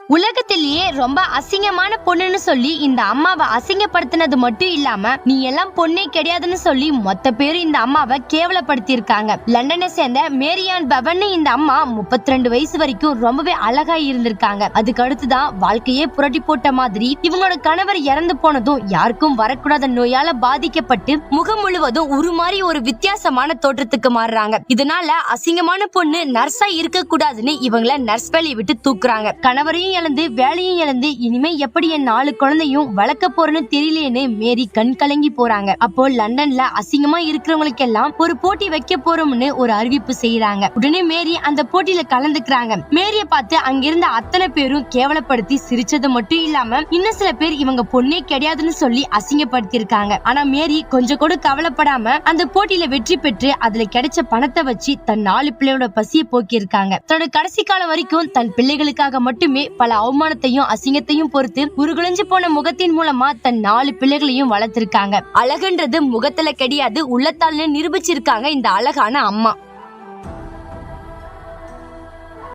உலகத்திலேயே ரொம்ப அசிங்கமான பொண்ணுன்னு சொல்லி இந்த அம்மாவை அசிங்கப்படுத்தினது மட்டும் இல்லாம நீ எல்லாம் பொண்ணே கிடையாதுன்னு சொல்லி மொத்த பேரும் இந்த அம்மாவை கேவலப்படுத்தி இருக்காங்க. லண்டனை சேர்ந்த மேரியான் பெவன் இந்த அம்மா 32 வயசு வரைக்கும் ரொம்பவே அழகா இருந்திருக்காங்க. அதுக்கு அடுத்துதான் வாழ்க்கையே புரட்டி போட்ட மாதிரி இவங்களோட கணவர் இறந்து போனதும் யாருக்கும் வரக்கூடாத நோயால பாதிக்கப்பட்டு முகம் முழுவதும் உருமாறி ஒரு வித்தியாசமான தோற்றத்துக்கு மாறுறாங்க. இதனால அசிங்கமான பொண்ணு நர்ஸா இருக்க கூடாதுன்னு இவங்கள நர்ஸ் வேலையை விட்டு தூக்குறாங்க. கணவரையும் இழந்து வேலையும் இழந்து இனிமே எப்படி என் 4 குழந்தையும் வளர்க்க போறேன்னு தெரியலேன்னு மேரி கண் கலங்கி போறாங்க. அப்போ லண்டன்ல அசிங்கமா இருக்கிறவங்களுக்கு எல்லாம் ஒரு போட்டி வைக்க போறோம்னு ஒரு அறிவிப்பு செய்யறாங்க. உடனே மேரி அந்த போட்டியில கலந்துக்கிறாங்க. மேரிய பார்த்து அங்கிருந்த அத்தனை பேரும் கேவலப்படுத்தி சிரிச்சது மட்டும் இல்லாம இன்னும் சில பேர் இவங்க பொண்ணே கிடையாதுன்னு சொல்லி அசிங்கப்படுத்தி இருக்காங்க. ஆனா மேரி கொஞ்சம் கூட கவலைப்படாம அந்த போட்டியில வெற்றி பெற்று அதுல கிடைச்ச பணத்தை வச்சு தன் 4 பிள்ளையோட பசியை போக்கி இருக்காங்க. தன்னோட கடைசி காலம் வரைக்கும் தன் பிள்ளைகளுக்காக மட்டுமே பல அவமானத்தையும் அசிங்கத்தையும் பொறுத்து உருகுலைஞ்சு போன முகத்தின் மூலமா தன் 4 பிள்ளைகளையும் வளர்த்திருக்காங்க. அழகுன்றது முகத்துல கிடையாது உள்ளத்தால்னு நிரூபிச்சிருக்காங்க இந்த அழகான அம்மா.